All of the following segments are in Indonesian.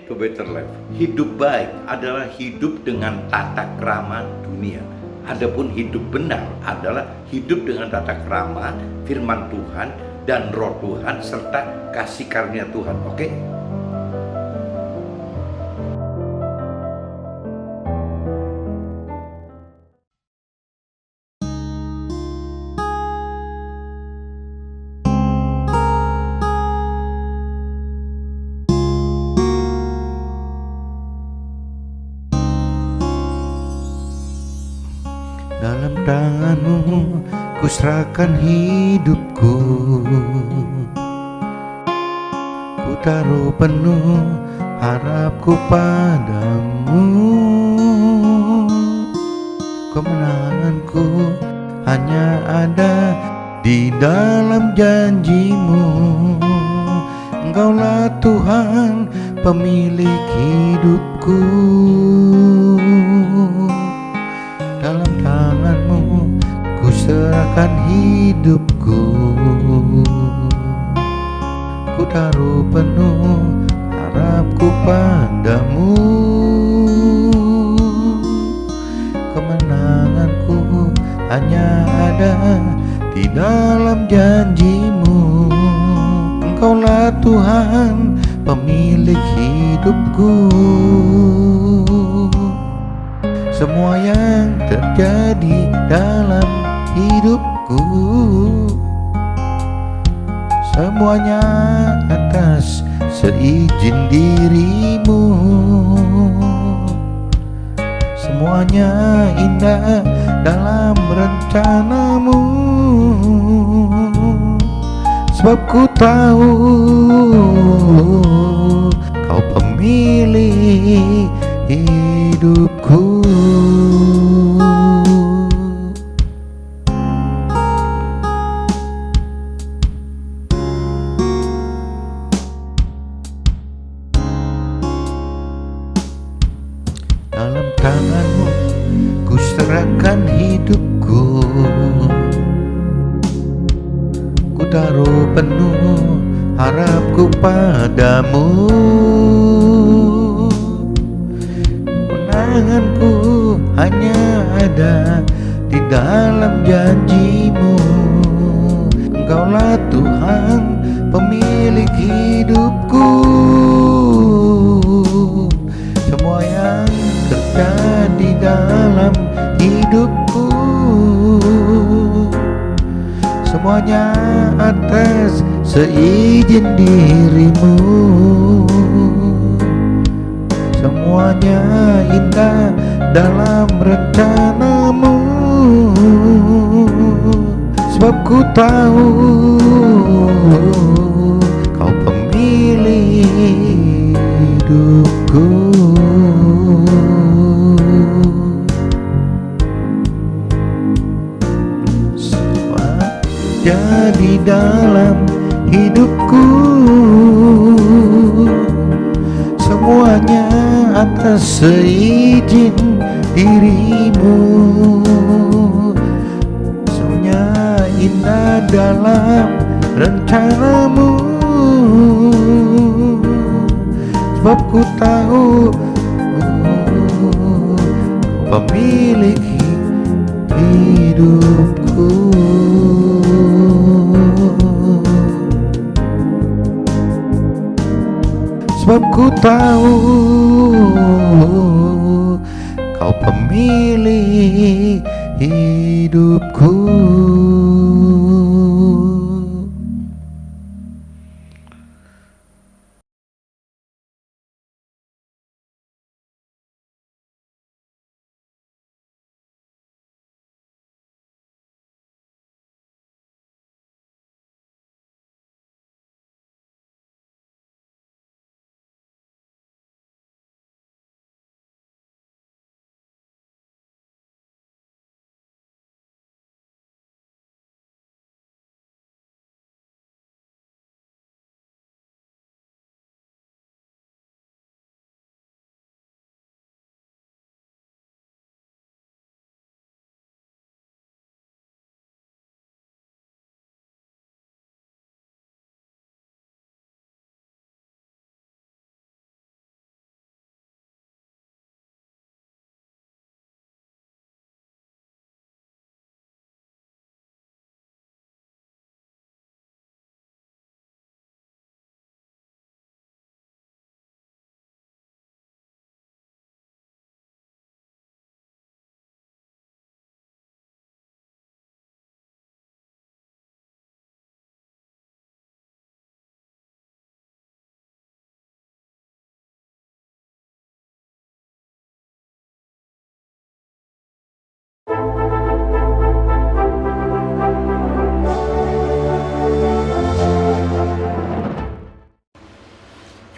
to better life. Hidup baik adalah hidup dengan tata krama dunia. Adapun hidup benar adalah hidup dengan tata krama firman Tuhan dan roh Tuhan serta kasih karunia Tuhan. Oke? Dalam tangan-Mu ku serahkan hidupku, ku taruh penuh harapku padamu. Kemenanganku hanya ada di dalam janji-Mu. Engkaulah Tuhan pemilik hidupku. Dalam tangan-Mu ku serahkan hidupku, ku taruh penuh harapku padamu. Kemenanganku hanya ada di dalam janji-Mu. Engkaulah Tuhan pemilik hidupku. Semua yang terjadi dalam hidupku, semuanya atas seizin diri-Mu. Semuanya indah dalam rencana-Mu, sebab ku tahu Kau pemilik hidupku. Dalam tangan-Mu ku serahkan hidupku, ku taruh penuh harapku padamu. Kemenanganku hanya ada di dalam janji-Mu. Engkaulah Tuhan pemilik hidupku. Semua yang terjadi dalam hidupku, semuanya atas seizin diri-Mu. Semuanya indah dalam rencana-Mu, sebab ku tahu Kau pemilik hidupku. Semua jadi dalam hidupku, semuanya atas seizin diri-Mu. Semuanya indah dalam rencana-Mu, sebab ku tahu Kau pemilik hidupku. Sebab ku tahu Kau pemilik hidupku.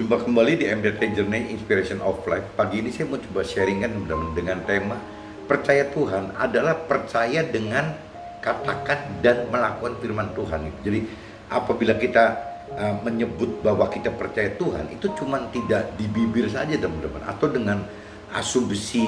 Jumpa kembali di MDT Journey Inspiration of Life. Pagi ini saya mau coba sharingkan teman-teman dengan tema percaya Tuhan adalah percaya dengan katakan dan melakukan firman Tuhan. Jadi apabila kita menyebut bahwa kita percaya Tuhan, itu cuma tidak di bibir saja teman-teman, atau dengan asumsi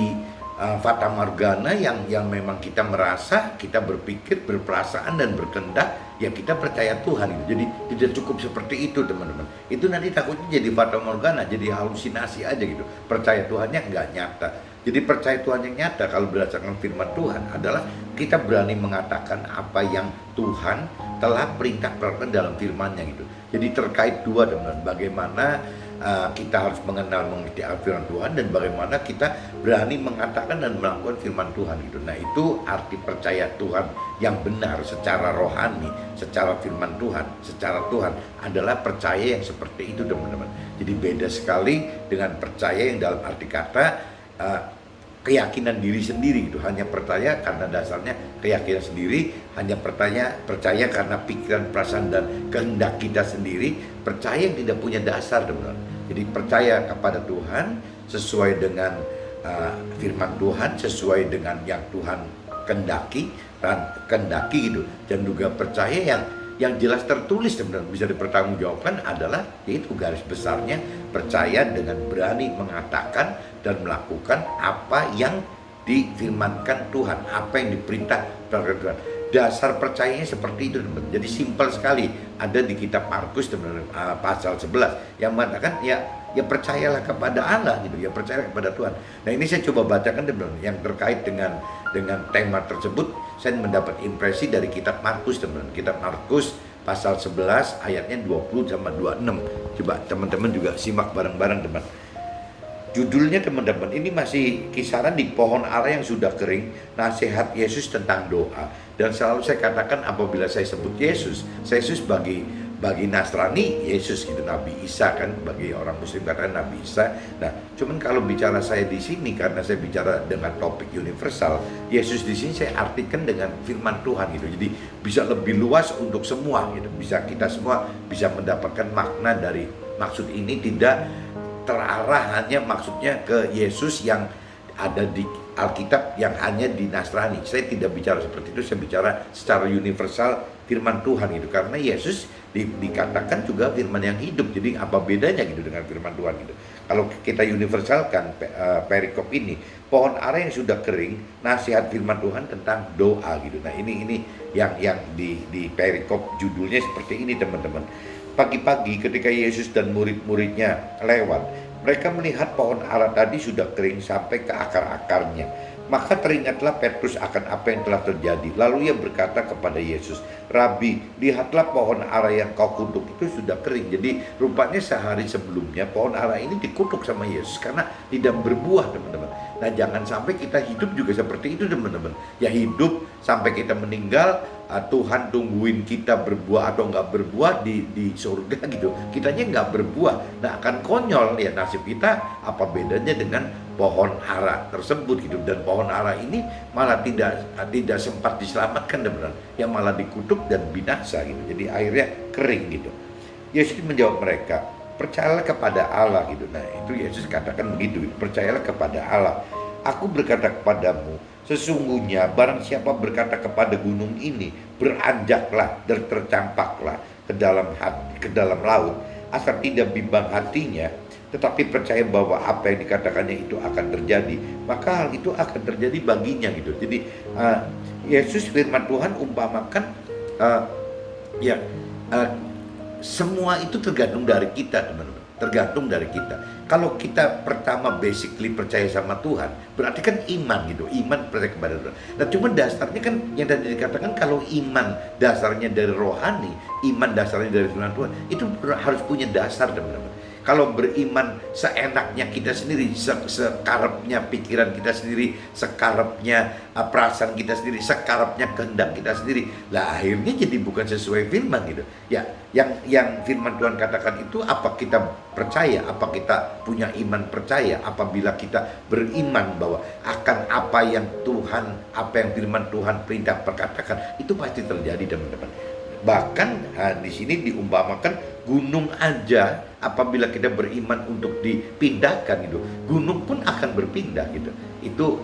fata morgana yang memang kita merasa, kita berpikir, berperasaan dan berkehendak, ya kita percaya Tuhan gitu. Jadi tidak cukup seperti itu teman-teman. Itu nanti takutnya jadi fata morgana, jadi halusinasi aja gitu. Percaya Tuhannya nggak nyata. Jadi percaya Tuhan yang nyata kalau berdasarkan firman Tuhan adalah kita berani mengatakan apa yang Tuhan telah perintahkan dalam firman-Nya gitu. Jadi terkait dua teman-teman, bagaimana kita harus mengerti firman Tuhan dan bagaimana kita berani mengatakan dan melakukan firman Tuhan gitu. Nah, itu arti percaya Tuhan yang benar secara rohani, secara firman Tuhan, secara Tuhan adalah percaya yang seperti itu teman-teman. Jadi beda sekali dengan percaya yang dalam arti kata keyakinan diri sendiri gitu, hanya percaya karena dasarnya keyakinan sendiri, hanya percaya karena pikiran, perasaan dan kehendak kita sendiri, percaya yang tidak punya dasar teman-teman. Jadi percaya kepada Tuhan sesuai dengan firman Tuhan, sesuai dengan yang Tuhan kehendaki gitu, dan juga percaya yang jelas tertulis teman-teman, bisa dipertanggungjawabkan adalah yaitu garis besarnya percaya dengan berani mengatakan dan melakukan apa yang difirmankan Tuhan, apa yang diperintah Tuhan. Dasar percayanya seperti itu teman-teman. Jadi simpel sekali, ada di kitab Markus teman-teman, pasal 11 yang mengatakan ya percayalah kepada Allah gitu, ya percayalah kepada Tuhan. Nah, ini saya coba bacakan teman-teman yang terkait dengan tema tersebut. Saya mendapat impresi dari kitab Markus teman-teman. Kitab Markus pasal 11 ayatnya 20 sama 26. Coba teman-teman juga simak bareng-bareng teman. Judulnya teman-teman, ini masih kisaran di pohon ara yang sudah kering, nasihat Yesus tentang doa. Dan selalu saya katakan apabila saya sebut Yesus bagi Nasrani, Yesus gitu, Nabi Isa kan, bagi orang Muslim katakan Nabi Isa. Nah, cuman kalau bicara saya di sini karena saya bicara dengan topik universal, Yesus di sini saya artikan dengan firman Tuhan gitu. Jadi bisa lebih luas untuk semua gitu. Bisa kita semua bisa mendapatkan makna dari maksud ini, tidak terarah hanya maksudnya ke Yesus yang ada di Alkitab yang hanya di Nasrani. Saya tidak bicara seperti itu, saya bicara secara universal firman Tuhan gitu. Karena Yesus dikatakan juga firman yang hidup. Jadi apa bedanya gitu dengan firman Tuhan gitu. Kalau kita universalkan perikop ini, pohon ara yang sudah kering, nasihat firman Tuhan tentang doa gitu. Nah, ini yang di perikop judulnya seperti ini teman-teman. Pagi-pagi ketika Yesus dan murid-muridnya lewat, mereka melihat pohon ara tadi sudah kering sampai ke akar-akarnya. Maka teringatlah Petrus akan apa yang telah terjadi. Lalu ia berkata kepada Yesus, "Rabi, lihatlah pohon ara yang kau kutuk itu sudah kering." Jadi rupanya sehari sebelumnya pohon ara ini dikutuk sama Yesus karena tidak berbuah teman-teman. Nah, jangan sampai kita hidup juga seperti itu teman-teman. Ya, hidup sampai kita meninggal, Tuhan tungguin kita berbuah atau nggak berbuah di surga gitu. Kitanya nggak berbuah. Nah, akan konyol ya nasib kita. Apa bedanya dengan pohon ara tersebut gitu. Dan pohon ara ini malah tidak sempat diselamatkan teman-teman. Yang malah dikutuk dan binasa gitu. Jadi akhirnya kering gitu. Yesus menjawab mereka, "Percayalah kepada Allah," gitu. Nah, itu Yesus katakan begitu, percayalah kepada Allah. "Aku berkata kepadamu, sesungguhnya barang siapa berkata kepada gunung ini, beranjaklah dan tercampaklah ke dalam laut, asal tidak bimbang hatinya, tetapi percaya bahwa apa yang dikatakannya itu akan terjadi, maka hal itu akan terjadi baginya," gitu. Jadi Yesus firman Tuhan umpamakan semua itu tergantung dari kita teman-teman. Tergantung dari kita. Kalau kita pertama basically percaya sama Tuhan, berarti kan iman gitu. Iman percaya kepada Tuhan. Nah, cuma dasarnya kan yang tadi dikatakan, kalau iman dasarnya dari rohani, iman dasarnya dari firman Tuhan, itu harus punya dasar teman-teman. Kalau beriman seenaknya kita sendiri, sekarapnya pikiran kita sendiri, sekarapnya perasaan kita sendiri, sekarapnya kehendak kita sendiri, lah akhirnya jadi bukan sesuai firman gitu. Ya, yang firman Tuhan katakan itu apa kita percaya, apa kita punya iman percaya apabila kita beriman bahwa akan apa yang firman Tuhan perintah perkatakan itu pasti terjadi teman-teman. Bahkan di sini diumpamakan gunung aja apabila kita beriman untuk dipindahkan gitu, gunung pun akan berpindah gitu. Itu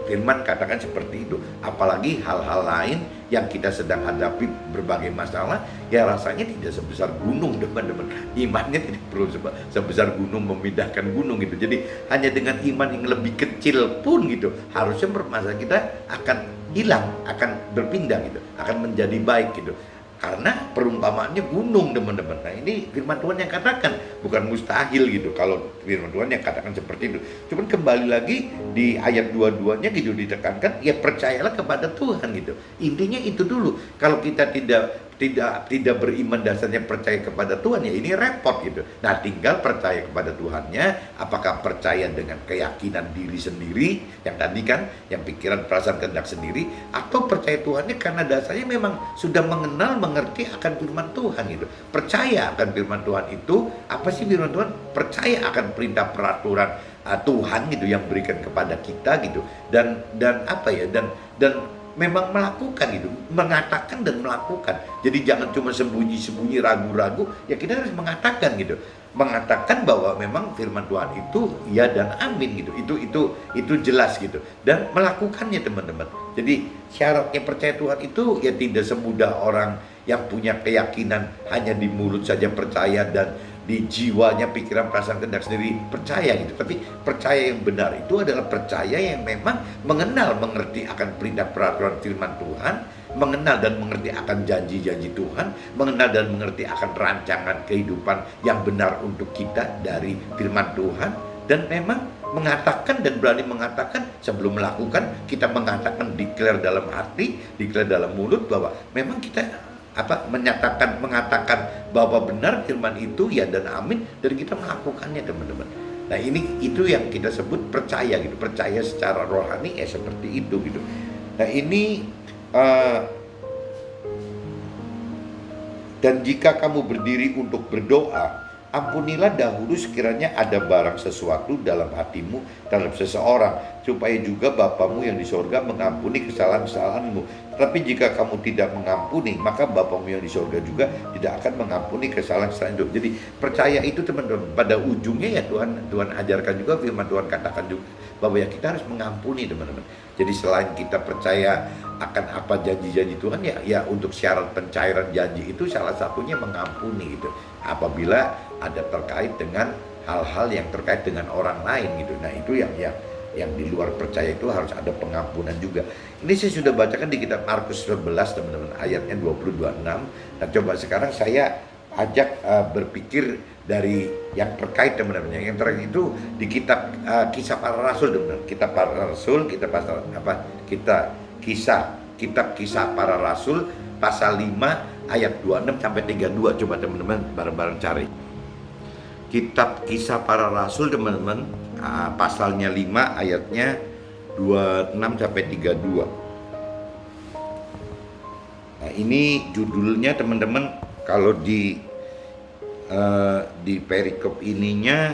firman katakan seperti itu. Apalagi hal-hal lain yang kita sedang hadapi, berbagai masalah, ya rasanya tidak sebesar gunung, teman-teman. Imannya tidak perlu sebesar gunung, memindahkan gunung gitu. Jadi hanya dengan iman yang lebih kecil pun gitu, harusnya masalah kita akan hilang, akan berpindah gitu, akan menjadi baik gitu. Karena perumpamaannya gunung, teman-teman. Nah, ini firman Tuhan yang katakan, bukan mustahil gitu kalau firman Tuhan yang katakan seperti itu. Cuman kembali lagi di ayat 22-nya gitu ditekankan, ya percayalah kepada Tuhan gitu. Intinya itu dulu. Kalau kita tidak beriman dasarnya percaya kepada Tuhan, ya ini repot gitu. Nah, tinggal percaya kepada Tuhannya, apakah percaya dengan keyakinan diri sendiri yang tadi kan, yang pikiran, perasaan, kehendak sendiri, atau percaya Tuhannya karena dasarnya memang sudah mengerti akan firman Tuhan gitu. Percaya akan firman Tuhan itu, apa sih firman Tuhan? Percaya akan perintah peraturan Tuhan gitu yang berikan kepada kita gitu. Dan apa ya? Dan memang melakukan gitu, mengatakan dan melakukan. Jadi jangan cuma sembunyi-sembunyi, ragu-ragu, ya kita harus mengatakan gitu. Mengatakan bahwa memang firman Tuhan itu ya dan amin gitu. Itu jelas gitu. Dan melakukannya, teman-teman. Jadi syaratnya percaya Tuhan itu ya tidak semudah orang yang punya keyakinan hanya di mulut saja percaya dan di jiwanya, pikiran, perasaan, kehendak sendiri percaya gitu. Tapi percaya yang benar itu adalah percaya yang memang mengenal, mengerti akan perintah peraturan firman Tuhan, mengenal dan mengerti akan janji-janji Tuhan, mengenal dan mengerti akan rancangan kehidupan yang benar untuk kita dari firman Tuhan, dan memang mengatakan dan berani mengatakan sebelum melakukan. Kita mengatakan, declare dalam hati, declare dalam mulut bahwa memang kita mengatakan bahwa benar firman itu ya dan amin, dan kita melakukannya, teman-teman. Nah, itu yang kita sebut percaya gitu, percaya secara rohani ya seperti itu gitu. Nah, ini dan jika kamu berdiri untuk berdoa, ampunilah dahulu sekiranya ada barang sesuatu dalam hatimu terhadap seseorang, supaya juga Bapamu yang di sorga mengampuni kesalahan-kesalahanmu. Tapi jika kamu tidak mengampuni, maka Bapamu yang di sorga juga tidak akan mengampuni kesalahan-kesalahan itu. Jadi percaya itu, teman-teman, pada ujungnya ya Tuhan ajarkan juga, firman Tuhan katakan juga bahwa ya kita harus mengampuni, teman-teman. Jadi selain kita percaya akan apa janji-janji Tuhan, ya untuk syarat pencairan janji itu salah satunya mengampuni gitu. Apabila ada terkait dengan hal-hal yang terkait dengan orang lain gitu. Nah, itu yang di luar percaya itu harus ada pengampunan juga. Ini saya sudah bacakan di kitab Markus 11, teman-teman, ayatnya 20-26. Nah, coba sekarang saya ajak berpikir dari yang terkait, teman-teman. Yang terkait itu di kitab Kisah Para Rasul, teman-teman. Kitab Para Rasul, kitab Kisah Para Rasul pasal 5 ayat 26 sampai 32. Coba teman-teman bareng-bareng cari. Kitab Kisah Para Rasul, teman-teman, pasalnya 5 ayatnya 26 sampai 32. Nah, ini judulnya, teman-teman, kalau di perikop ininya,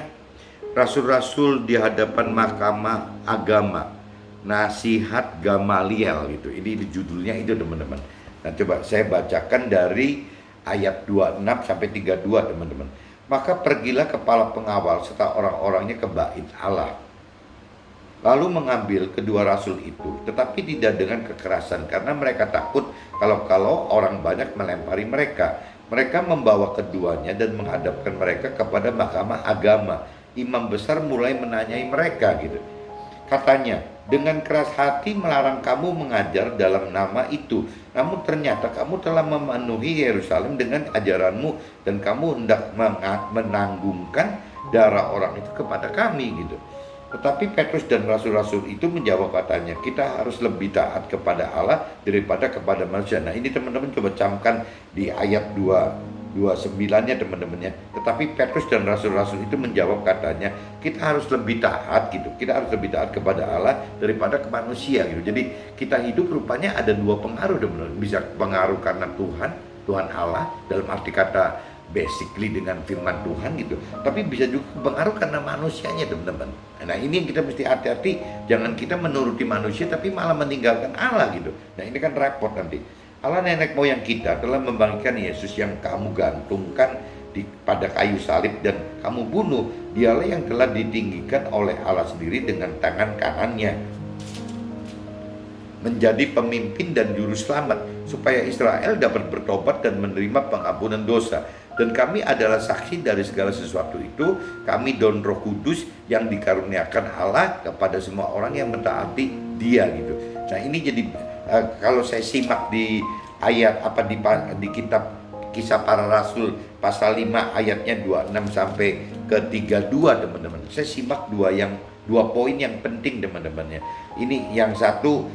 rasul-rasul di hadapan mahkamah agama, nasihat Gamaliel gitu. Ini judulnya itu, teman-teman. Nah, coba saya bacakan dari ayat 26 sampai 32, teman-teman. Maka pergilah kepala pengawal serta orang-orangnya ke bait Allah, lalu mengambil kedua rasul itu, tetapi tidak dengan kekerasan, karena mereka takut kalau orang banyak melempari mereka. Mereka membawa keduanya dan menghadapkan mereka kepada mahkamah agama. Imam besar mulai menanyai mereka gitu. Katanya, dengan keras hati melarang kamu mengajar dalam nama itu, namun ternyata kamu telah memenuhi Yerusalem dengan ajaranmu, dan kamu hendak menanggungkan darah orang itu kepada kami gitu. Tetapi Petrus dan rasul-rasul itu menjawab, katanya, kita harus lebih taat kepada Allah daripada kepada manusia. Nah, ini teman-teman coba camkan di ayat 29-nya, teman-temannya. Tetapi Petrus dan rasul-rasul itu menjawab, katanya, kita harus lebih taat gitu. Kita harus lebih taat kepada Allah daripada ke manusia gitu. Jadi kita hidup rupanya ada dua pengaruh, teman-teman. Bisa pengaruh karena Tuhan Allah, dalam arti kata basically dengan firman Tuhan gitu. Tapi bisa juga pengaruh karena manusianya, teman-teman. Nah, ini yang kita mesti hati-hati. Jangan kita menuruti manusia tapi malah meninggalkan Allah gitu. Nah, ini kan repot nanti. Allah nenek moyang kita telah membangkitkan Yesus yang kamu gantungkan pada kayu salib dan kamu bunuh. Dialah yang telah ditinggikan oleh Allah sendiri dengan tangan kanannya menjadi pemimpin dan juru selamat supaya Israel dapat bertobat dan menerima pengampunan dosa. Dan kami adalah saksi dari segala sesuatu itu. Kami dan Roh Kudus yang dikaruniakan Allah kepada semua orang yang mentaati Dia gitu. Nah ini jadi kalau saya simak di ayat di kitab Kisah Para Rasul pasal 5 ayatnya 26 sampai ke 32 teman-teman. Saya simak dua poin yang penting teman-teman ya. Ini yang satu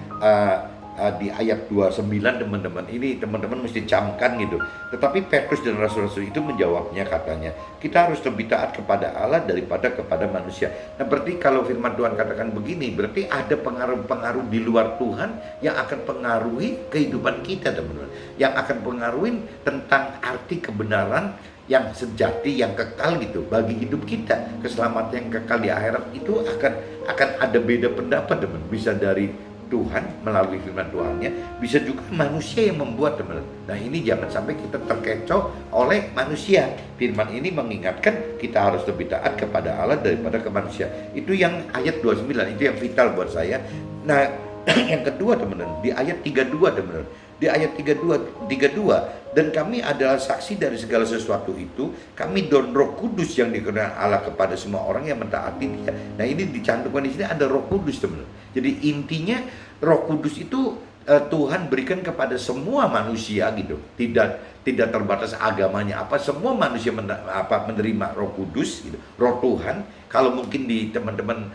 di ayat 29 teman-teman. Ini teman-teman mesti camkan gitu. Tetapi Petrus dan rasul-rasul itu menjawabnya, katanya, kita harus lebih taat kepada Allah daripada kepada manusia. Nah berarti kalau firman Tuhan katakan begini, berarti ada pengaruh-pengaruh di luar Tuhan yang akan pengaruhi kehidupan kita teman-teman. Yang akan pengaruhi tentang arti kebenaran yang sejati, yang kekal gitu bagi hidup kita. Keselamatan yang kekal di akhirat itu akan ada beda pendapat teman. Bisa dari Tuhan melalui firman Tuhannya, bisa juga manusia yang membuat teman-teman. Nah ini jangan sampai kita terkecoh oleh manusia. Firman ini mengingatkan kita harus lebih taat kepada Allah daripada ke manusia. Itu yang ayat 29, itu yang vital buat saya. Nah yang kedua teman-teman, di ayat 32 teman-teman, di ayat 32, dan kami adalah saksi dari segala sesuatu itu, kami dan Roh Kudus yang dikenal Allah kepada semua orang yang mentaati Dia. Nah ini dicantumkan di sini ada Roh Kudus teman-teman. Jadi intinya Roh Kudus itu Tuhan berikan kepada semua manusia gitu. Tidak terbatas agamanya apa, semua manusia menerima Roh Kudus gitu. Roh Tuhan. Kalau mungkin di teman-teman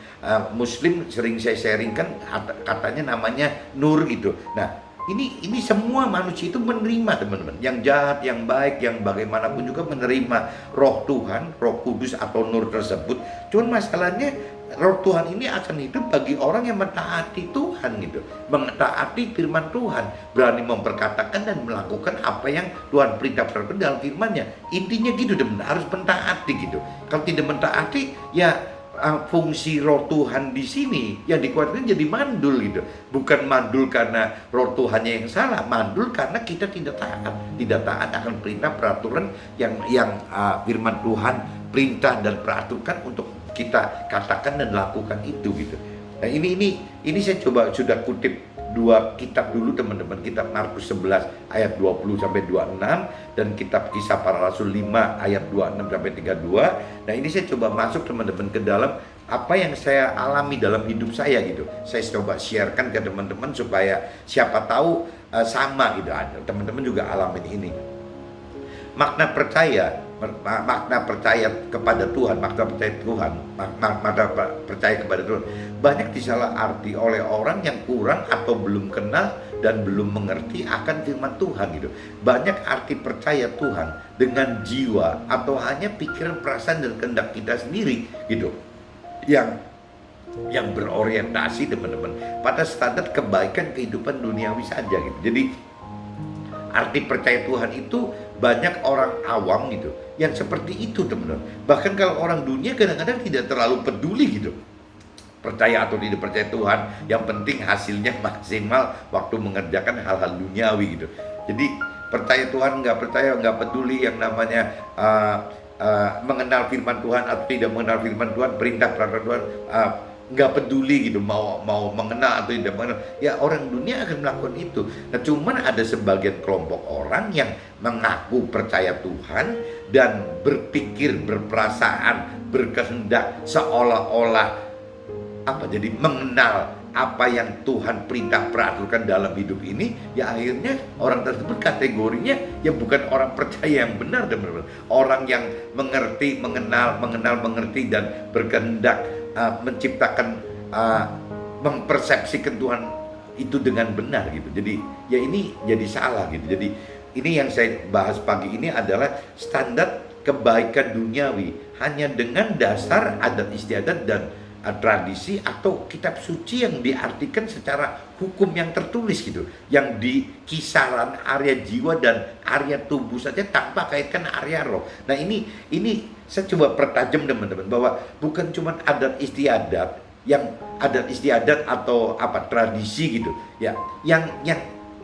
Muslim sering saya sharingkan katanya namanya Nur gitu. Nah ini semua manusia itu menerima teman-teman. Yang jahat, yang baik, yang bagaimanapun juga menerima Roh Tuhan, Roh Kudus atau Nur tersebut. Cuman masalahnya Roh Tuhan ini akan hidup bagi orang yang mentaati Tuhan gitu, mentaati firman Tuhan, berani memperkatakan dan melakukan apa yang Tuhan perintahkan dalam firman-Nya. Intinya gitu teman, harus mentaati gitu. Kalau tidak mentaati ya fungsi Roh Tuhan di sini yang dikuatkan jadi mandul gitu. Bukan mandul karena Roh Tuhannya yang salah, mandul karena kita tidak taat akan perintah peraturan yang firman Tuhan perintah dan peraturan untuk kita katakan dan lakukan itu gitu. Nah ini saya coba sudah kutip dua kitab dulu teman-teman, kitab Markus 11 ayat 20 sampai 26 dan kitab Kisah Para Rasul 5 ayat 26 sampai 32. Nah ini saya coba masuk teman-teman ke dalam apa yang saya alami dalam hidup saya gitu. Saya coba sharekan ke teman-teman supaya siapa tahu sama gitu, teman-teman juga alamin ini. Makna percaya kepada Tuhan, makna percaya kepada Tuhan banyak disalah arti oleh orang yang kurang atau belum kenal dan belum mengerti akan firman Tuhan gitu. Banyak arti percaya Tuhan dengan jiwa atau hanya pikiran, perasaan dan kehendak kita sendiri gitu, yang berorientasi teman-teman pada standar kebaikan kehidupan duniawi saja gitu. Jadi arti percaya Tuhan itu banyak orang awam gitu yang seperti itu teman-teman. Bahkan kalau orang dunia kadang-kadang tidak terlalu peduli gitu, percaya atau tidak percaya Tuhan, yang penting hasilnya maksimal waktu mengerjakan hal-hal duniawi gitu. Jadi percaya Tuhan nggak peduli yang namanya mengenal firman Tuhan atau tidak mengenal firman Tuhan, perintah peraturan Tuhan, nggak peduli gitu, mau mengenal atau tidak mengenal, ya orang dunia akan melakukan itu. Nah cuman ada sebagian kelompok orang yang mengaku percaya Tuhan dan berpikir, berperasaan, berkehendak seolah-olah jadi mengenal apa yang Tuhan perintah peraturan dalam hidup ini, ya akhirnya orang tersebut kategorinya ya bukan orang percaya yang benar teman-teman. Orang yang mengerti, mengenal, mengerti dan berkehendak menciptakan, mempersepsikan Tuhan itu dengan benar gitu. Jadi ya ini jadi salah gitu. Jadi ini yang saya bahas pagi ini adalah standar kebaikan duniawi hanya dengan dasar adat istiadat dan tradisi atau kitab suci yang diartikan secara hukum yang tertulis gitu, yang di kisaran area jiwa dan area tubuh saja tanpa kaitkan area roh. Nah ini saya coba pertajam teman-teman bahwa bukan cuma adat istiadat atau tradisi gitu ya, yang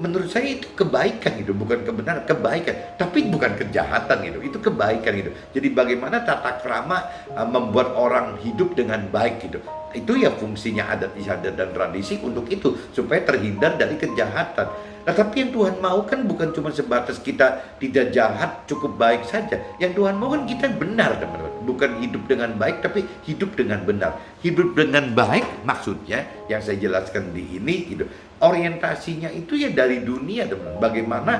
menurut saya itu kebaikan gitu, bukan kebenaran, kebaikan, tapi bukan kejahatan gitu, itu kebaikan gitu. Jadi bagaimana tata krama membuat orang hidup dengan baik gitu. Itu ya fungsinya adat istiadat dan tradisi untuk itu, supaya terhindar dari kejahatan. Nah, tapi yang Tuhan mau kan bukan cuma sebatas kita tidak jahat, cukup baik saja. Yang Tuhan mau kan kita benar, teman-teman. Bukan hidup dengan baik, tapi hidup dengan benar. Hidup dengan baik maksudnya yang saya jelaskan di ini gitu. Orientasinya itu ya dari dunia, teman-teman. Bagaimana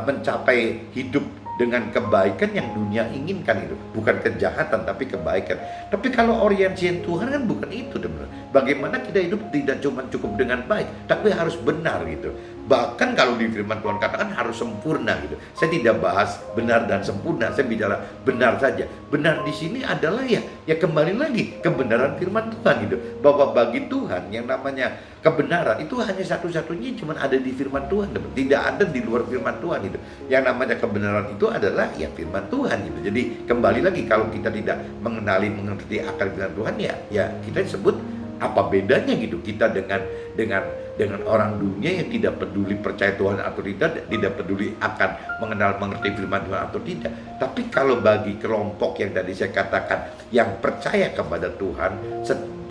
mencapai hidup dengan kebaikan yang dunia inginkan itu, bukan kejahatan tapi kebaikan. Tapi kalau orientasi Tuhan kan bukan itu, teman-teman. Bagaimana kita hidup tidak cuma cukup dengan baik, tapi harus benar gitu. Bahkan kalau di firman Tuhan katakan harus sempurna gitu. Saya tidak bahas benar dan sempurna, saya bicara benar saja. Benar di sini adalah ya kembali lagi kebenaran firman Tuhan gitu. Bahwa bagi Tuhan yang namanya kebenaran itu hanya satu-satunya cuma ada di firman Tuhan, teman. Tidak ada di luar firman Tuhan itu. Yang namanya kebenaran itu adalah ya firman Tuhan gitu. Jadi kembali lagi kalau kita tidak mengerti akal firman Tuhan ya kita sebut apa bedanya gitu kita dengan orang dunia yang tidak peduli percaya Tuhan atau tidak peduli akan mengerti firman Tuhan atau tidak. Tapi kalau bagi kelompok yang tadi saya katakan yang percaya kepada Tuhan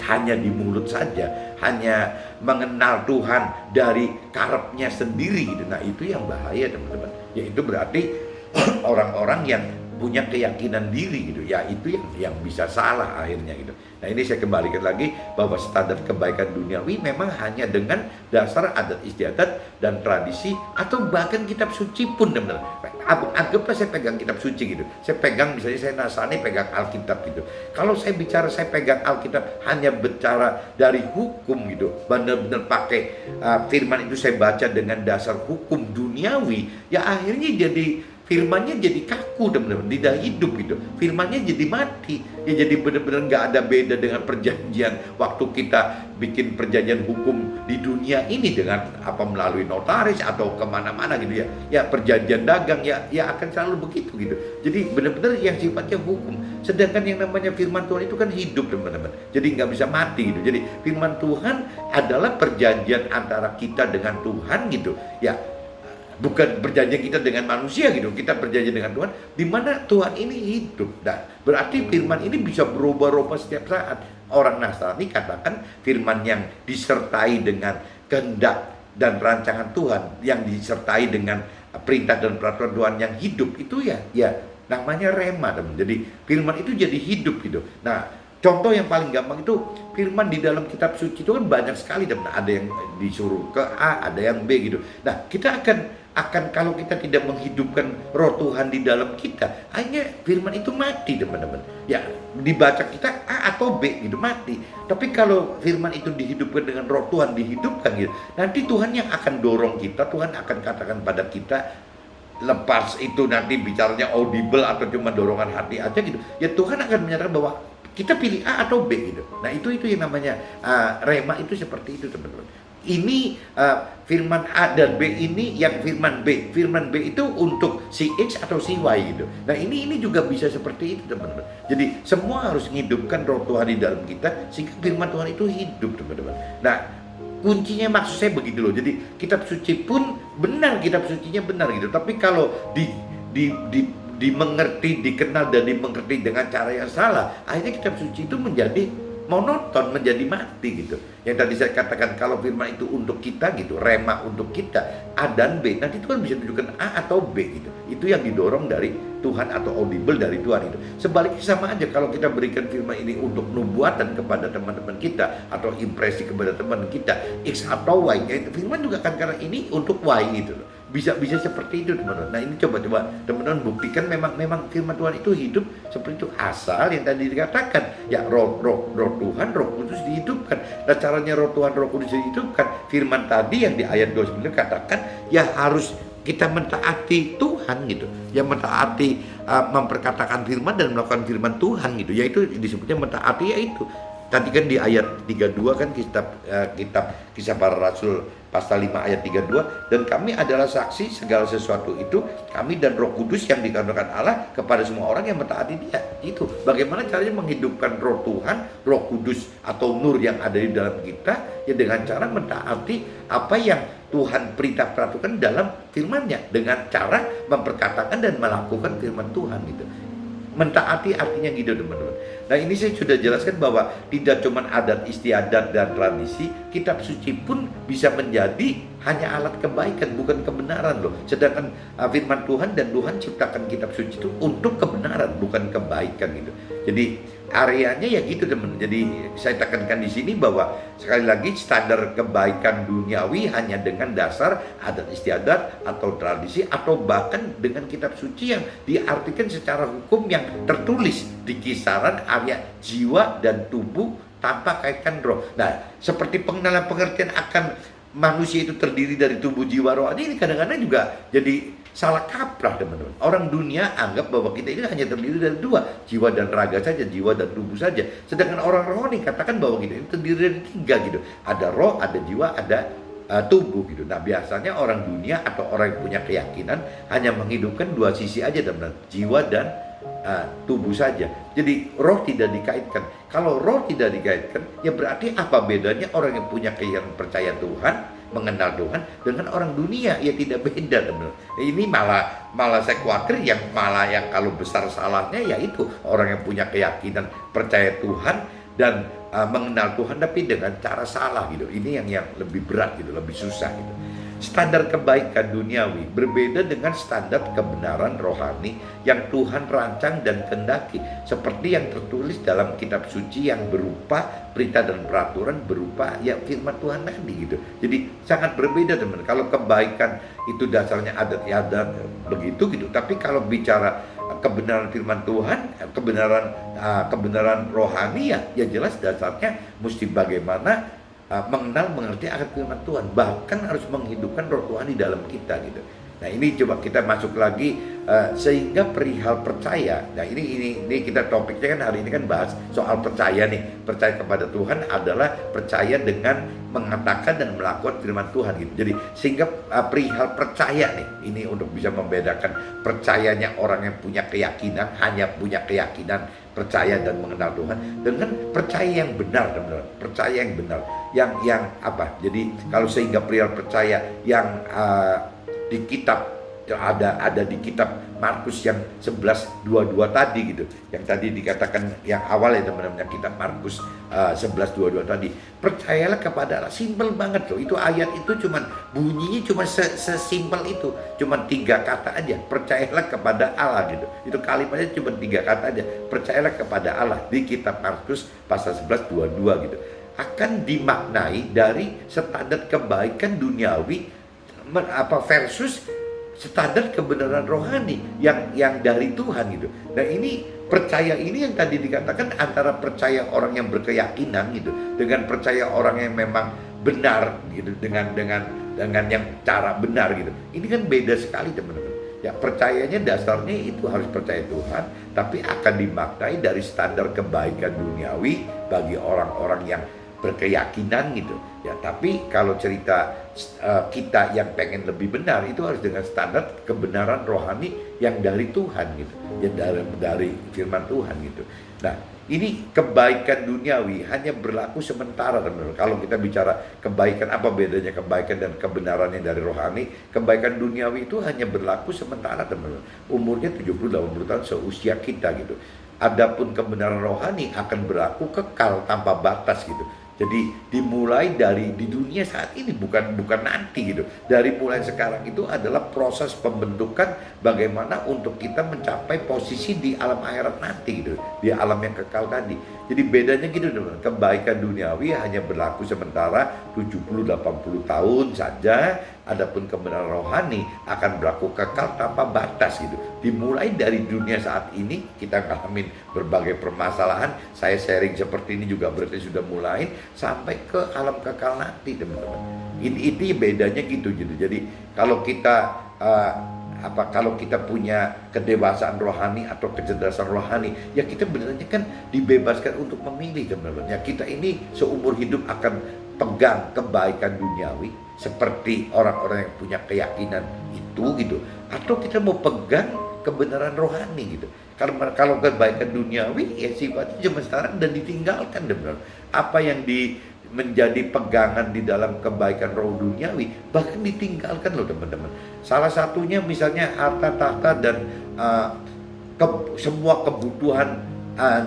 hanya di mulut saja, hanya mengenal Tuhan dari karepnya sendiri gitu. Nah, itu yang bahaya, teman-teman. Yaitu berarti orang-orang yang punya keyakinan diri gitu, ya itu yang bisa salah akhirnya gitu. Nah, ini saya kembalikan lagi bahwa standar kebaikan duniawi memang hanya dengan dasar adat istiadat dan tradisi atau bahkan kitab suci pun, teman-teman. Anggaplah saya pegang kitab suci gitu, saya pegang misalnya saya Nasrani pegang Alkitab gitu. Kalau saya bicara saya pegang Alkitab hanya bicara dari hukum gitu, benar-benar pakai firman itu saya baca dengan dasar hukum duniawi, ya akhirnya jadi firmannya jadi kaku, teman-teman, tidak hidup gitu. Firmannya jadi mati. Ya jadi benar-benar nggak ada beda dengan perjanjian waktu kita bikin perjanjian hukum di dunia ini dengan melalui notaris atau kemana-mana gitu ya. Ya perjanjian dagang ya akan selalu begitu gitu. Jadi benar-benar yang sifatnya hukum. Sedangkan yang namanya firman Tuhan itu kan hidup, teman-teman. Jadi nggak bisa mati gitu. Jadi firman Tuhan adalah perjanjian antara kita dengan Tuhan gitu. Ya, bukan perjanjian kita dengan manusia gitu, kita perjanjian dengan Tuhan, di mana Tuhan ini hidup. Nah, berarti firman ini bisa berubah-ubah setiap saat. Orang Nasrani katakan firman yang disertai dengan kehendak dan rancangan Tuhan, yang disertai dengan perintah dan peraturan Tuhan yang hidup itu ya namanya rema, teman. Jadi firman itu jadi hidup gitu. Nah, contoh yang paling gampang itu firman di dalam kitab suci itu kan banyak sekali, teman. Ada yang disuruh ke A, ada yang B gitu. Nah, kita akan kalau kita tidak menghidupkan roh Tuhan di dalam kita, akhirnya firman itu mati, teman-teman. Ya, dibaca kita A atau B gitu, mati. Tapi kalau firman itu dihidupkan dengan roh Tuhan, dihidupkan gitu, nanti Tuhan yang akan dorong kita, Tuhan akan katakan pada kita, lepas itu nanti bicaranya audible atau cuma dorongan hati aja gitu. Ya Tuhan akan menyatakan bahwa kita pilih A atau B gitu. Nah, itu yang namanya rema itu seperti itu, teman-teman. Ini firman A dan B ini yang firman B. Firman B itu untuk si X atau si Y gitu. Nah, ini juga bisa seperti itu, teman-teman. Jadi semua harus menghidupkan roh Tuhan di dalam kita sehingga firman Tuhan itu hidup, teman-teman. Nah, kuncinya maksud saya begitu loh. Jadi kitab suci pun benar, kitab sucinya benar gitu. Tapi kalau dimengerti, dikenal dan dimengerti dengan cara yang salah, akhirnya kitab suci itu menjadi monoton, menjadi mati gitu. Yang tadi saya katakan kalau firman itu untuk kita gitu, rema untuk kita, A dan B, nanti Tuhan bisa tunjukkan A atau B gitu. Itu yang didorong dari Tuhan atau audible dari Tuhan itu. Sebaliknya sama aja kalau kita berikan firman ini untuk nubuatan kepada teman-teman kita atau impresi kepada teman kita X atau Y, ya, firman juga kan karena ini untuk Y gitu loh. Bisa seperti itu, teman-teman. Nah, ini coba teman-teman buktikan memang firman Tuhan itu hidup seperti itu, asal yang tadi dikatakan ya roh Tuhan, Roh Kudus dihidupkan. Nah, caranya roh Tuhan, Roh Kudus dihidupkan, firman tadi yang di ayat 29 katakan ya harus kita mentaati Tuhan gitu, yang mentaati memperkatakan firman dan melakukan firman Tuhan gitu, yaitu disebutnya mentaati, yaitu Tadi kan di ayat 32 kan kitab Kisah Para Rasul pasal 5 ayat 32, dan kami adalah saksi segala sesuatu itu, kami dan Roh Kudus yang dikaruniakan Allah kepada semua orang yang mentaati Dia. Itu bagaimana caranya menghidupkan Roh Tuhan, Roh Kudus atau nur yang ada di dalam kita, ya dengan cara mentaati apa yang Tuhan perintah peraturan dalam firman-Nya, dengan cara memperkatakan dan melakukan firman Tuhan gitu. Mentaati artinya gitu teman-teman. Nah ini saya sudah jelaskan bahwa tidak cuma adat istiadat dan tradisi, kitab suci pun bisa menjadi hanya alat kebaikan, bukan kebenaran loh. Sedangkan firman Tuhan dan Tuhan ciptakan kitab suci itu untuk kebenaran, bukan kebaikan gitu. Jadi areanya ya gitu teman. Jadi saya tekankan di sini bahwa sekali lagi standar kebaikan duniawi hanya dengan dasar adat istiadat atau tradisi, atau bahkan dengan kitab suci yang diartikan secara hukum yang tertulis di kisaran area jiwa dan tubuh tanpa kaitkan roh. Nah, seperti pengenalan pengertian akan manusia itu terdiri dari tubuh, jiwa, roh, ini kadang-kadang juga jadi salah kaprah teman-teman. Orang dunia anggap bahwa kita ini hanya terdiri dari dua, jiwa dan raga saja, jiwa dan tubuh saja. Sedangkan orang rohani katakan bahwa kita ini terdiri dari tiga gitu. Ada roh, ada jiwa, ada tubuh gitu. Nah biasanya orang dunia atau orang yang punya keyakinan hanya menghidupkan dua sisi aja teman-teman, jiwa dan tubuh saja. Jadi roh tidak dikaitkan. Kalau roh tidak dikaitkan, ya berarti apa bedanya orang yang punya keyakinan percaya Tuhan, mengenal Tuhan, dengan orang dunia? Ya tidak beda teman-teman. Ini malah saya khawatir yang kalau besar salahnya yaitu orang yang punya keyakinan percaya Tuhan dan mengenal Tuhan tapi dengan cara salah gitu. Ini yang lebih berat gitu, lebih susah gitu. Standar kebaikan duniawi berbeda dengan standar kebenaran rohani yang Tuhan rancang dan kehendaki, seperti yang tertulis dalam kitab suci yang berupa perintah dan peraturan, berupa ya firman Tuhan tadi gitu. Jadi sangat berbeda teman. Kalau kebaikan itu dasarnya adat istiadat begitu gitu, tapi kalau bicara kebenaran firman Tuhan, kebenaran rohani ya jelas dasarnya mesti bagaimana mengenal, mengerti akan firman Tuhan, bahkan harus menghidupkan roh Tuhan di dalam kita gitu. Nah ini coba kita masuk lagi sehingga perihal percaya. Nah ini kita topiknya kan hari ini kan bahas soal percaya nih. Percaya kepada Tuhan adalah percaya dengan mengatakan dan melakukan firman Tuhan gitu. Jadi sehingga perihal percaya nih, ini untuk bisa membedakan percayanya orang yang punya keyakinan, hanya punya keyakinan percaya dan mengenal Tuhan, dengan percaya yang benar teman-teman. Percaya yang benar, yang apa? Jadi kalau sehingga perihal percaya yang di kitab ada di kitab Markus yang 11:22 tadi gitu, yang tadi dikatakan yang awal ya teman-teman, kitab Markus 11:22 tadi, percayalah kepada Allah. Simpel banget loh, itu ayat itu cuman bunyinya cuma sesimpel itu, cuman 3 kata aja, percayalah kepada Allah gitu. Itu kalimatnya cuma 3 kata aja, percayalah kepada Allah, di kitab Markus pasal 11:22 gitu. Akan dimaknai dari standar kebaikan duniawi versus standar kebenaran rohani yang dari Tuhan gitu. Nah ini percaya ini yang tadi dikatakan antara percaya orang yang berkeyakinan gitu dengan percaya orang yang memang benar gitu, dengan yang cara benar gitu. Ini kan beda sekali teman-teman. Ya percayanya dasarnya itu harus percaya Tuhan, tapi akan dimaknai dari standar kebaikan duniawi bagi orang-orang yang berkeyakinan gitu ya. Tapi kalau cerita kita yang pengen lebih benar, itu harus dengan standar kebenaran rohani yang dari Tuhan gitu ya, dari firman Tuhan gitu. Nah ini kebaikan duniawi hanya berlaku sementara teman-teman. Kalau kita bicara kebaikan, apa bedanya kebaikan dan kebenaran yang dari rohani? Kebaikan duniawi itu hanya berlaku sementara teman-teman, umurnya 70-80 tahun seusia kita gitu. Adapun kebenaran rohani akan berlaku kekal tanpa batas gitu. Jadi dimulai dari di dunia saat ini, bukan nanti gitu. Dari mulai sekarang itu adalah proses pembentukan bagaimana untuk kita mencapai posisi di alam akhirat nanti gitu, di alam yang kekal tadi. Jadi bedanya gitu teman. Kebaikan duniawi hanya berlaku sementara 70-80 tahun saja. Adapun kebenaran rohani akan berlaku kekal tanpa batas gitu. Dimulai dari dunia saat ini kita ngalamin berbagai permasalahan. Saya sharing seperti ini juga berarti sudah mulai sampai ke alam kekal nanti teman-teman. Ini bedanya gitu. Jadi kalau kita kalau kita punya kedewasaan rohani atau kecerdasan rohani, ya kita benar-benar kan dibebaskan untuk memilih, teman-teman. Ya kita ini seumur hidup akan pegang kebaikan duniawi seperti orang-orang yang punya keyakinan itu gitu, atau kita mau pegang kebenaran rohani gitu. Kalau kebaikan duniawi ya sifatnya cuma sekarang dan ditinggalkan, teman-teman. Apa yang menjadi pegangan di dalam kebaikan roh duniawi bahkan ditinggalkan loh, teman-teman. Salah satunya misalnya harta tahta dan semua kebutuhan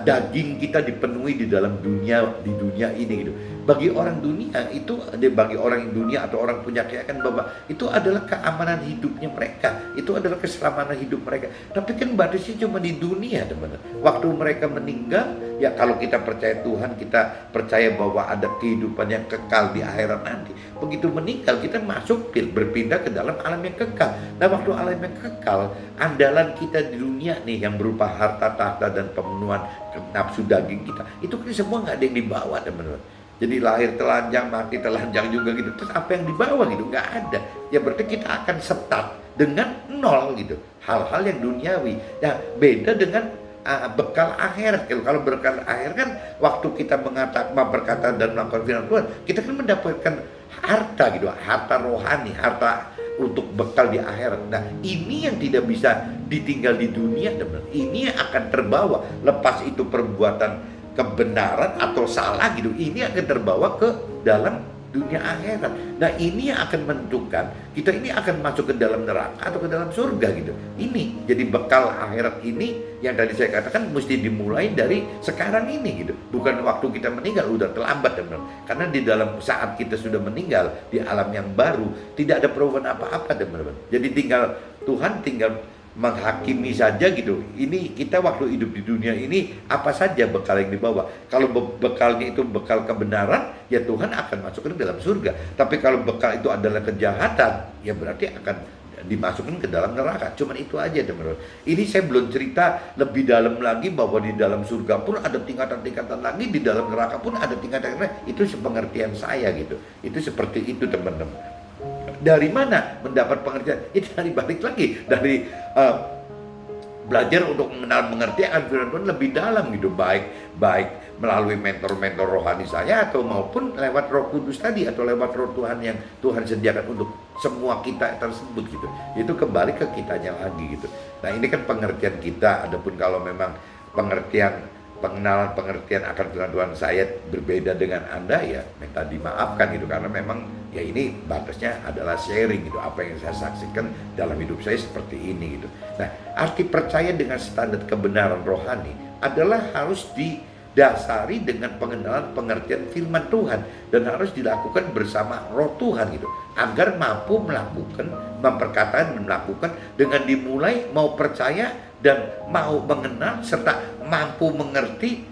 daging kita dipenuhi di dunia ini gitu. Bagi orang dunia itu, bagi orang dunia atau orang punya keyakinan bahwa itu adalah keamanan hidupnya mereka, itu adalah keselamatan hidup mereka. Tapi kan batasnya cuma di dunia, teman-teman. Waktu mereka meninggal, ya kalau kita percaya Tuhan, kita percaya bahwa ada kehidupan yang kekal di akhirat nanti. Begitu meninggal, kita masuk berpindah ke dalam alam yang kekal. Nah, waktu alam yang kekal, andalan kita di dunia nih yang berupa harta tahta dan pemenuhan nafsu daging kita, itu kan semua nggak ada yang dibawa, teman-teman. Jadi lahir telanjang, mati telanjang juga gitu. Terus apa yang dibawa gitu? Nggak ada. Ya berarti kita akan start dengan nol gitu. Hal-hal yang duniawi. Nah, beda dengan bekal akhirat. Kalau bekal akhirat kan waktu kita berkata dan melakukan firman Tuhan, kita kan mendapatkan harta gitu, harta rohani, harta untuk bekal di akhirat. Nah, ini yang tidak bisa ditinggal di dunia, teman. Ini yang akan terbawa. Lepas itu perbuatan kebenaran atau salah gitu, ini akan terbawa ke dalam dunia akhirat. Nah, ini yang akan menentukan kita ini akan masuk ke dalam neraka atau ke dalam surga gitu. Ini jadi bekal akhirat ini yang tadi saya katakan mesti dimulai dari sekarang ini gitu. Bukan waktu kita meninggal, udah terlambat, teman. Karena di dalam saat kita sudah meninggal di alam yang baru tidak ada perubahan apa-apa, teman-teman. Jadi Tuhan tinggal menghakimi saja gitu. Ini kita waktu hidup di dunia ini apa saja bekal yang dibawa. Kalau bekalnya itu bekal kebenaran, ya Tuhan akan masukkan ke dalam surga. Tapi kalau bekal itu adalah kejahatan, ya berarti akan dimasukkan ke dalam neraka. Cuman itu aja, teman-teman. Ini saya belum cerita lebih dalam lagi bahwa di dalam surga pun ada tingkatan-tingkatan lagi, di dalam neraka pun ada tingkatan-tingkatan. Itu sepengertian saya gitu. Itu seperti itu, teman-teman. Dari mana mendapat pengertian? Itu dari balik lagi dari belajar untuk mengerti akan firman Tuhan lebih dalam gitu, baik melalui mentor-mentor rohani saya atau maupun lewat Roh Kudus tadi atau lewat Roh Tuhan yang Tuhan sediakan untuk semua kita tersebut gitu. Itu kembali ke kitanya lagi gitu. Nah, ini kan pengertian kita. Adapun kalau memang pengertian akan firman Tuhan saya berbeda dengan Anda, ya minta dimaafkan gitu, karena memang ya ini batasnya adalah sharing gitu, apa yang saya saksikan dalam hidup saya seperti ini gitu. Nah, arti percaya dengan standar kebenaran rohani adalah harus didasari dengan pengenalan pengertian firman Tuhan dan harus dilakukan bersama Roh Tuhan gitu, agar mampu memperkatakan dan melakukan dengan dimulai mau percaya dan mau mengenal serta mampu mengerti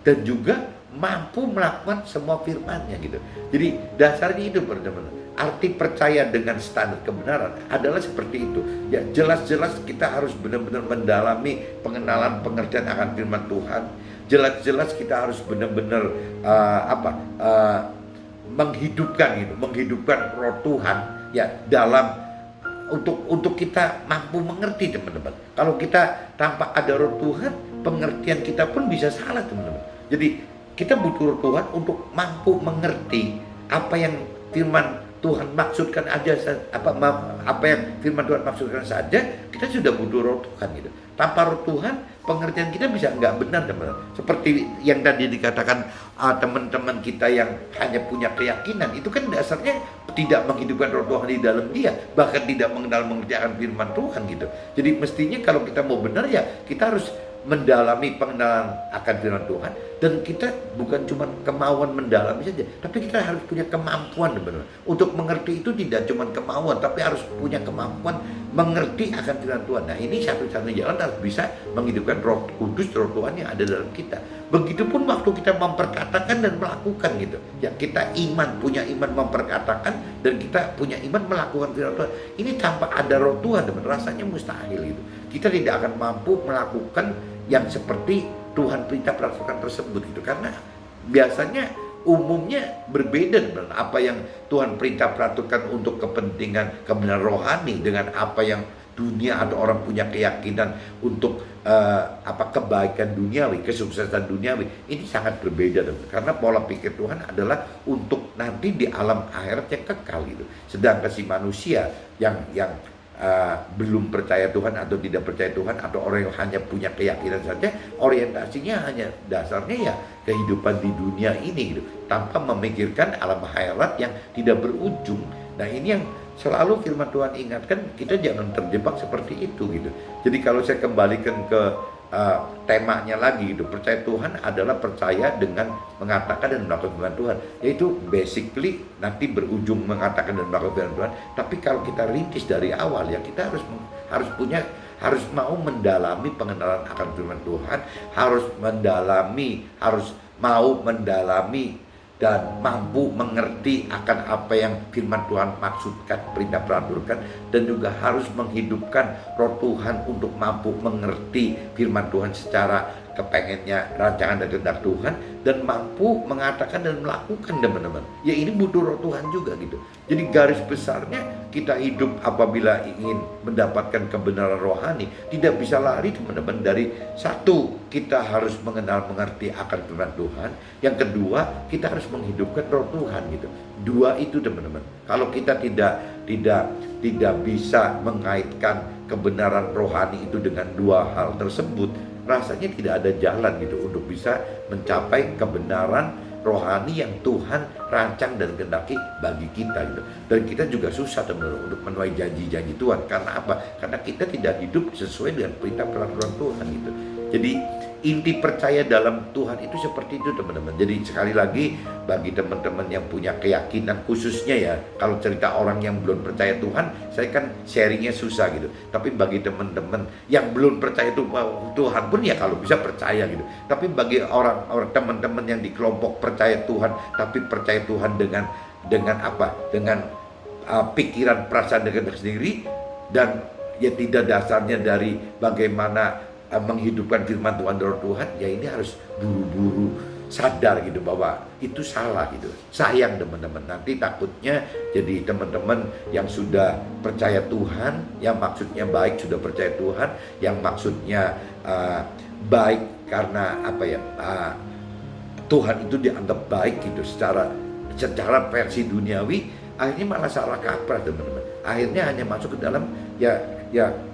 dan juga mampu melakukan semua firman-Nya gitu. Jadi dasarnya itu, teman-teman. Arti percaya dengan standar kebenaran adalah seperti itu. Ya, jelas-jelas kita harus benar-benar mendalami pengenalan pengertian akan firman Tuhan. Jelas-jelas kita harus benar-benar menghidupkan Roh Tuhan ya dalam untuk kita mampu mengerti, teman-teman. Kalau kita tanpa ada Roh Tuhan, pengertian kita pun bisa salah, teman-teman. Jadi kita butuh Roh Tuhan untuk mampu mengerti apa yang firman Tuhan maksudkan aja, apa yang firman Tuhan maksudkan saja, kita sudah butuh Roh Tuhan gitu. Tanpa Roh Tuhan, pengertian kita bisa nggak benar, teman-teman. Seperti yang tadi dikatakan teman-teman kita yang hanya punya keyakinan, itu kan dasarnya tidak menghidupkan Roh Tuhan di dalam dia, bahkan tidak mengenal mengerjakan firman Tuhan gitu. Jadi mestinya kalau kita mau benar ya kita harus mendalami pengenalan akan firman Tuhan, dan kita bukan cuma kemauan mendalami saja, tapi kita harus punya kemampuan, teman-teman. Untuk mengerti itu tidak cuma kemauan, tapi harus punya kemampuan mengerti akan firman Tuhan. Nah, ini satu-satunya jalan harus bisa menghidupkan Roh Kudus, Roh Tuhan yang ada dalam kita. Begitupun waktu kita memperkatakan dan melakukan gitu. Ya, kita punya iman memperkatakan dan kita punya iman melakukan firman Tuhan. Ini tanpa ada Roh Tuhan, teman, rasanya mustahil gitu. Kita tidak akan mampu melakukan yang seperti Tuhan perintah peraturan tersebut gitu, karena biasanya umumnya berbeda dengan apa yang Tuhan perintah peraturan untuk kepentingan kebenaran rohani dengan apa yang dunia atau orang punya keyakinan untuk kebaikan duniawi, kesuksesan duniawi, ini sangat berbeda, teman. Karena pola pikir Tuhan adalah untuk nanti di alam akhirat yang kekal gitu. Sedangkan si manusia yang belum percaya Tuhan atau tidak percaya Tuhan, atau orang yang hanya punya keyakinan saja, orientasinya hanya dasarnya ya kehidupan di dunia ini gitu, tanpa memikirkan alam akhirat yang tidak berujung. Nah, ini yang selalu firman Tuhan ingatkan, kita jangan terjebak seperti itu gitu. Jadi kalau saya kembalikan ke temanya lagi gitu, percaya Tuhan adalah percaya dengan mengatakan dan melakukan firman Tuhan, yaitu basically nanti berujung mengatakan dan melakukan firman Tuhan. Tapi kalau kita rintis dari awal ya, kita harus mau mendalami pengenalan akan firman Tuhan, harus mau mendalami dan mampu mengerti akan apa yang firman Tuhan maksudkan, perintah peraturkan, dan juga harus menghidupkan roh Tuhan untuk mampu mengerti firman Tuhan secara kepengennya, rancangan dan kehendak Tuhan, dan mampu mengatakan dan melakukan, teman-teman. Ya, ini butuh roh Tuhan juga gitu. Jadi garis besarnya kita hidup apabila ingin mendapatkan kebenaran rohani, tidak bisa lari, teman-teman, dari satu, kita harus mengerti akan firman Tuhan. Yang kedua, kita harus menghidupkan roh Tuhan gitu. Dua itu, teman-teman. Kalau kita tidak bisa mengaitkan kebenaran rohani itu dengan dua hal tersebut, rasanya tidak ada jalan gitu untuk bisa mencapai kebenaran rohani yang Tuhan rancang dan kehendaki bagi kita gitu. Dan kita juga susah, teman-teman, untuk menuai janji-janji Tuhan. Karena apa? Karena kita tidak hidup sesuai dengan perintah peraturan Tuhan gitu. Jadi inti percaya dalam Tuhan itu seperti itu, teman-teman. Jadi sekali lagi, bagi teman-teman yang punya keyakinan, khususnya ya, kalau cerita orang yang belum percaya Tuhan, saya kan sharingnya susah gitu. Tapi bagi teman-teman yang belum percaya Tuhan pun ya kalau bisa percaya gitu. Tapi bagi orang teman-teman yang di kelompok percaya Tuhan, tapi percaya Tuhan dengan apa? Dengan pikiran, perasaan dengan sendiri, dan ya tidak dasarnya dari bagaimana menghidupkan firman Tuhan dan roh Tuhan, ya ini harus buru-buru sadar gitu bahwa itu salah gitu. Sayang, teman-teman, nanti takutnya jadi teman-teman yang sudah percaya Tuhan, yang maksudnya baik, sudah percaya Tuhan, yang maksudnya baik karena Tuhan itu dianggap baik gitu secara versi duniawi, akhirnya malah salah kaprah, teman-teman. Akhirnya hanya masuk ke dalam ya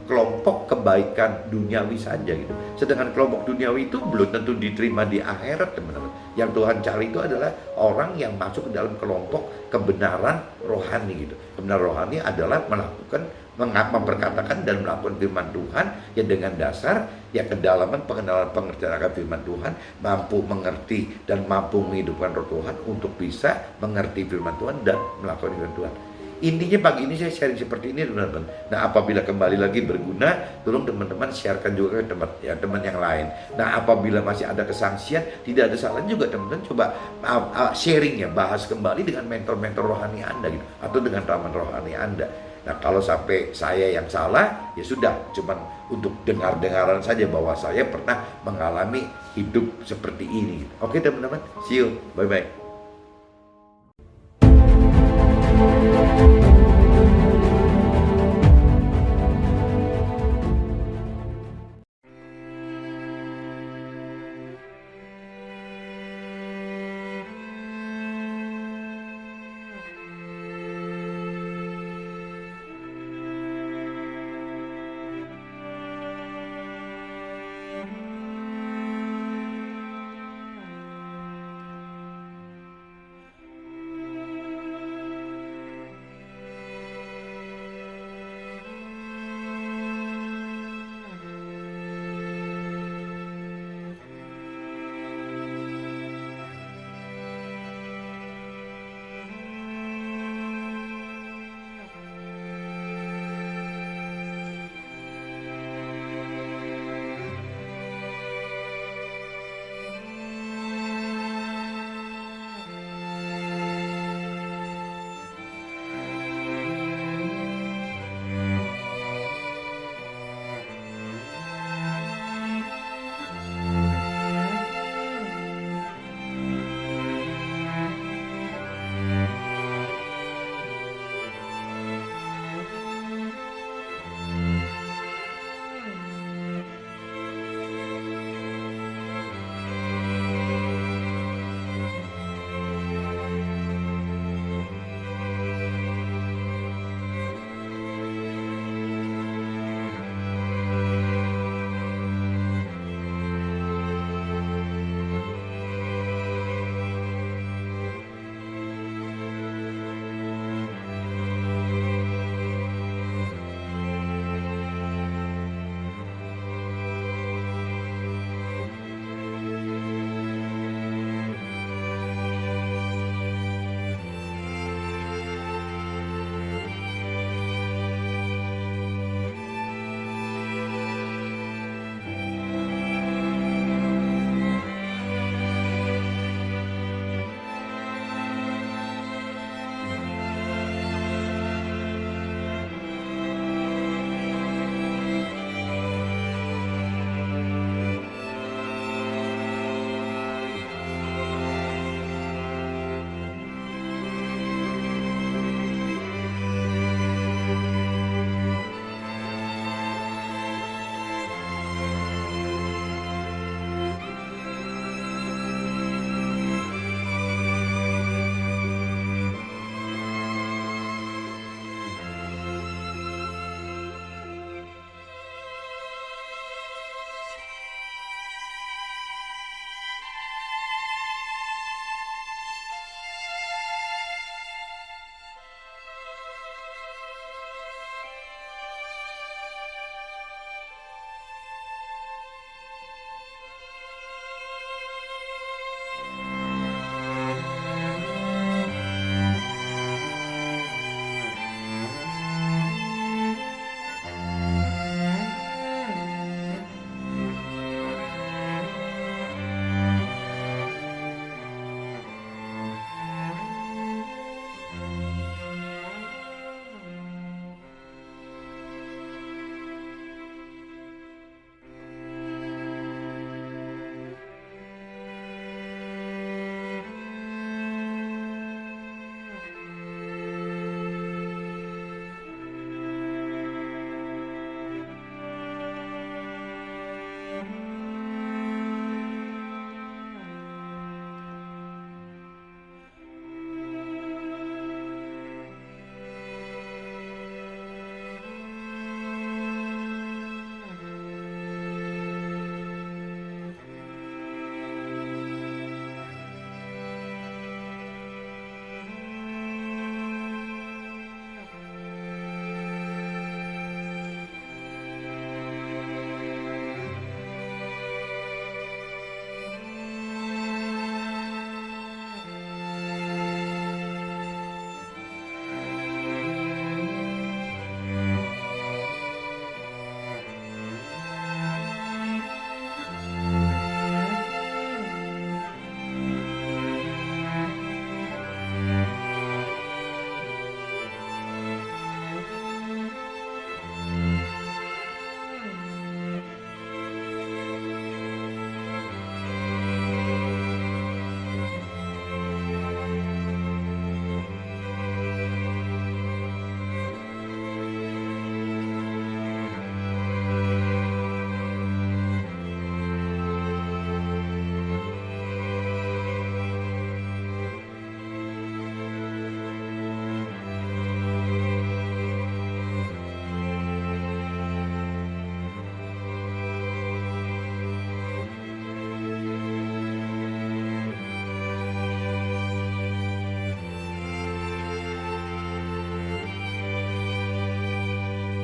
kelompok kebaikan duniawi saja gitu. Sedangkan kelompok duniawi itu belum tentu diterima di akhirat, teman-teman. Yang Tuhan cari itu adalah orang yang masuk ke dalam kelompok kebenaran rohani gitu. Kebenaran rohani adalah memperkatakan dan melakukan firman Tuhan ya dengan dasar ya kedalaman pengenalan pengertian akan firman Tuhan, mampu mengerti dan mampu menghidupkan roh Tuhan untuk bisa mengerti firman Tuhan dan melakukan firman Tuhan. Intinya pagi ini saya sharing seperti ini, teman-teman. Nah, apabila kembali lagi berguna, tolong teman-teman sharekan juga ke teman yang lain. Nah, apabila masih ada kesangsian, tidak ada salahnya juga teman-teman coba sharing ya, bahas kembali dengan mentor-mentor rohani Anda gitu, atau dengan teman rohani Anda. Nah, kalau sampai saya yang salah, ya sudah, cuman untuk dengar-dengaran saja bahwa saya pernah mengalami hidup seperti ini. Oke, teman-teman, see you, bye-bye.